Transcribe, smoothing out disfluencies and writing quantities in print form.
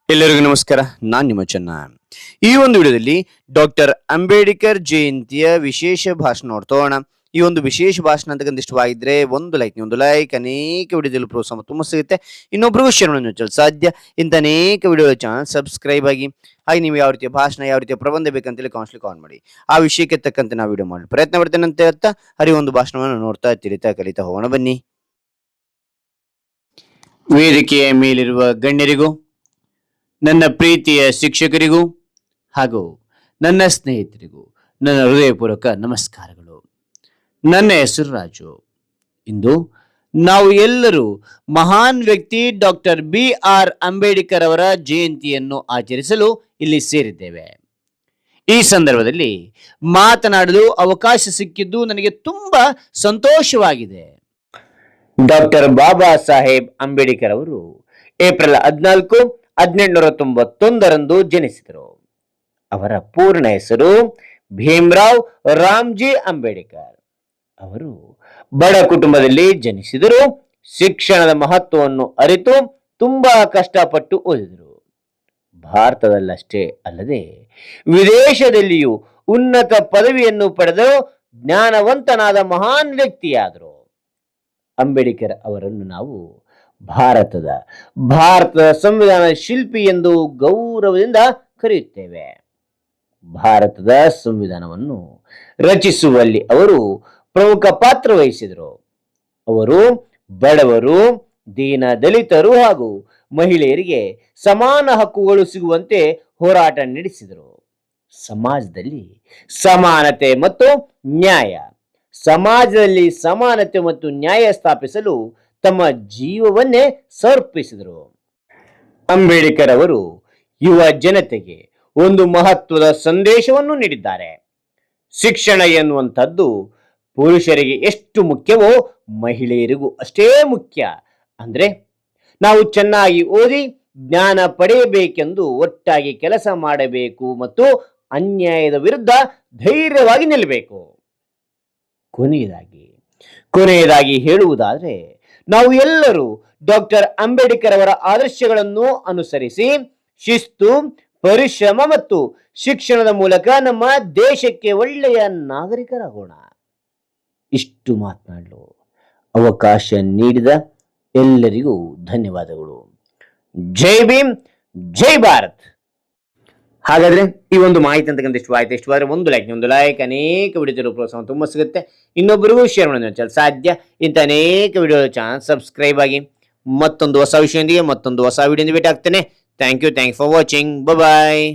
ಎಲ್ಲರಿಗೂ ನಮಸ್ಕಾರ. ನಾನು ನಿಮ್ಮ ಚೆನ್ನ. ಈ ಒಂದು ವಿಡಿಯೋದಲ್ಲಿ ಡಾಕ್ಟರ್ ಅಂಬೇಡ್ಕರ್ ಜಯಂತಿಯ ವಿಶೇಷ ಭಾಷಣ ನೋಡ್ತೋಣ. ಈ ಒಂದು ವಿಶೇಷ ಭಾಷಣ ಅಂತಕ್ಕಂಥ ಇಷ್ಟವಾಗಿದ್ರೆ ಒಂದು ಲೈಕ್ ಅನೇಕ ವಿಡಿಯೋದಲ್ಲಿ ಪ್ರೋತ್ಸಾಹ ತುಂಬ ಸಿಗುತ್ತೆ. ಇನ್ನೊಬ್ರಿಗೂ ಶೇರ್ ಮಾಡೋಣ ಸಾಧ್ಯ. ಇಂಥ ಅನೇಕ ವಿಡಿಯೋ ಚಾನಲ್ ಸಬ್ಸ್ಕ್ರೈಬ್ ಆಗಿ. ಹಾಗೆ ನೀವು ಯಾವ ರೀತಿಯ ಭಾಷಣ, ಯಾವ ರೀತಿಯ ಪ್ರಬಂಧ ಬೇಕಂತೇಳಿ ಕಾಮೆಂಟ್ ಮಾಡಿ. ಆ ವಿಷಯಕ್ಕೆ ತಕ್ಕಂತೆ ನಾವು ವಿಡಿಯೋ ಮಾಡಲು ಪ್ರಯತ್ನ ಪಡ್ತೇನೆ ಅಂತ ಹೇಳ್ತಾ ಒಂದು ಭಾಷಣವನ್ನು ನೋಡ್ತಾ ತಿಳಿತಾ ಕಲಿತಾ ಹೋಗೋಣ ಬನ್ನಿ. ವೇದಿಕೆಯ ಮೇಲಿರುವ ಗಣ್ಯರಿಗೂ, ನನ್ನ ಪ್ರೀತಿಯ ಶಿಕ್ಷಕರಿಗೂ ಹಾಗೂ ನನ್ನ ಸ್ನೇಹಿತರಿಗೂ ನನ್ನ ಹೃದಯಪೂರ್ವಕ ನಮಸ್ಕಾರಗಳು. ನನ್ನ ಹೆಸರು ರಾಜು. ಇಂದು ನಾವು ಎಲ್ಲರೂ ಮಹಾನ್ ವ್ಯಕ್ತಿ ಡಾಕ್ಟರ್ BR ಅಂಬೇಡ್ಕರ್ ಅವರ ಜಯಂತಿಯನ್ನು ಆಚರಿಸಲು ಇಲ್ಲಿ ಸೇರಿದ್ದೇವೆ. ಈ ಸಂದರ್ಭದಲ್ಲಿ ಮಾತನಾಡಲು ಅವಕಾಶ ಸಿಕ್ಕಿದ್ದು ನನಗೆ ತುಂಬಾ ಸಂತೋಷವಾಗಿದೆ. ಡಾಕ್ಟರ್ ಬಾಬಾ ಸಾಹೇಬ್ ಅಂಬೇಡ್ಕರ್ ಅವರು ಏಪ್ರಿಲ್ 14, 1891 ಜನಿಸಿದರು. ಅವರ ಪೂರ್ಣ ಹೆಸರು ಭೀಮರಾವ್ ರಾಮ್ಜಿ ಅಂಬೇಡ್ಕರ್. ಅವರು ಬಡ ಕುಟುಂಬದಲ್ಲಿ ಜನಿಸಿದರು. ಶಿಕ್ಷಣದ ಮಹತ್ವವನ್ನು ಅರಿತು ತುಂಬಾ ಕಷ್ಟಪಟ್ಟು ಓದಿದರು. ಭಾರತದಲ್ಲಷ್ಟೇ ಅಲ್ಲದೆ ವಿದೇಶದಲ್ಲಿಯೂ ಉನ್ನತ ಪದವಿಯನ್ನು ಪಡೆದು ಜ್ಞಾನವಂತನಾದ ಮಹಾನ್ ವ್ಯಕ್ತಿಯಾದರು. ಅಂಬೇಡ್ಕರ್ ಅವರನ್ನು ನಾವು ಭಾರತದ ಸಂವಿಧಾನ ಶಿಲ್ಪಿ ಎಂದು ಗೌರವದಿಂದ ಕರೆಯುತ್ತೇವೆ. ಭಾರತದ ಸಂವಿಧಾನವನ್ನು ರಚಿಸುವಲ್ಲಿ ಅವರು ಪ್ರಮುಖ ಪಾತ್ರ ವಹಿಸಿದರು. ಅವರು ಬಡವರು, ದೀನ ದಲಿತರು ಹಾಗೂ ಮಹಿಳೆಯರಿಗೆ ಸಮಾನ ಹಕ್ಕುಗಳು ಸಿಗುವಂತೆ ಹೋರಾಟ ನಡೆಸಿದರು. ಸಮಾಜದಲ್ಲಿ ಸಮಾನತೆ ಮತ್ತು ನ್ಯಾಯ ಸ್ಥಾಪಿಸಲು ತಮ್ಮ ಜೀವವನ್ನೇ ಸಮರ್ಪಿಸಿದರು. ಅಂಬೇಡ್ಕರ್ ಅವರು ಯುವ ಜನತೆಗೆ ಒಂದು ಮಹತ್ವದ ಸಂದೇಶವನ್ನು ನೀಡಿದ್ದಾರೆ. ಶಿಕ್ಷಣ ಎನ್ನುವಂಥದ್ದು ಪುರುಷರಿಗೆ ಎಷ್ಟು ಮುಖ್ಯವೋ ಮಹಿಳೆಯರಿಗೂ ಅಷ್ಟೇ ಮುಖ್ಯ. ಅಂದ್ರೆ ನಾವು ಚೆನ್ನಾಗಿ ಓದಿ ಜ್ಞಾನ ಪಡೆಯಬೇಕೆಂದು ಒಟ್ಟಾಗಿ ಕೆಲಸ ಮಾಡಬೇಕು ಮತ್ತು ಅನ್ಯಾಯದ ವಿರುದ್ಧ ಧೈರ್ಯವಾಗಿ ನಿಲ್ಲಬೇಕು. ಕೊನೆಯದಾಗಿ ಹೇಳುವುದಾದರೆ, ನಾವು ಎಲ್ಲರೂ ಡಾಕ್ಟರ್ ಅಂಬೇಡ್ಕರ್ ಅವರ ಆದರ್ಶಗಳನ್ನು ಅನುಸರಿಸಿ ಶಿಸ್ತು, ಪರಿಶ್ರಮ ಮತ್ತು ಶಿಕ್ಷಣದ ಮೂಲಕ ನಮ್ಮ ದೇಶಕ್ಕೆ ಒಳ್ಳೆಯ ನಾಗರಿಕರಾಗೋಣ. ಇಷ್ಟು ಮಾತನಾಡಲು ಅವಕಾಶ ನೀಡಿದ ಎಲ್ಲರಿಗೂ ಧನ್ಯವಾದಗಳು. ಜೈ ಭೀಮ್, ಜೈ ಭಾರತ್. ಹಾಗಾದ್ರೆ ಈ ಒಂದು ಮಾಹಿತಿ ಅಂತಕ್ಕಂಥ ಇಷ್ಟವಾದ್ರೆ ಒಂದು ಲೈಕ್ ಅನೇಕ ವಿಡಿಯೋ ಪ್ರೋತ್ಸಾಹ ತುಂಬ ಸಿಗುತ್ತೆ. ಇನ್ನೊಬ್ಬರಿಗೂ ಶೇರ್ ಮಾಡೋಣ ಸಾಧ್ಯ. ಇಂಥ ಅನೇಕ ವಿಡಿಯೋ ಚಾನಲ್ ಸಬ್ಸ್ಕ್ರೈಬ್ ಆಗಿ. ಮತ್ತೊಂದು ಹೊಸ ವಿಷಯದೊಂದಿಗೆ ಮತ್ತೊಂದು ಹೊಸ ವಿಡಿಯೋದಿಂದ ಭೇಟಿ ಆಗ್ತೇನೆ. Thank you for watching. Bye.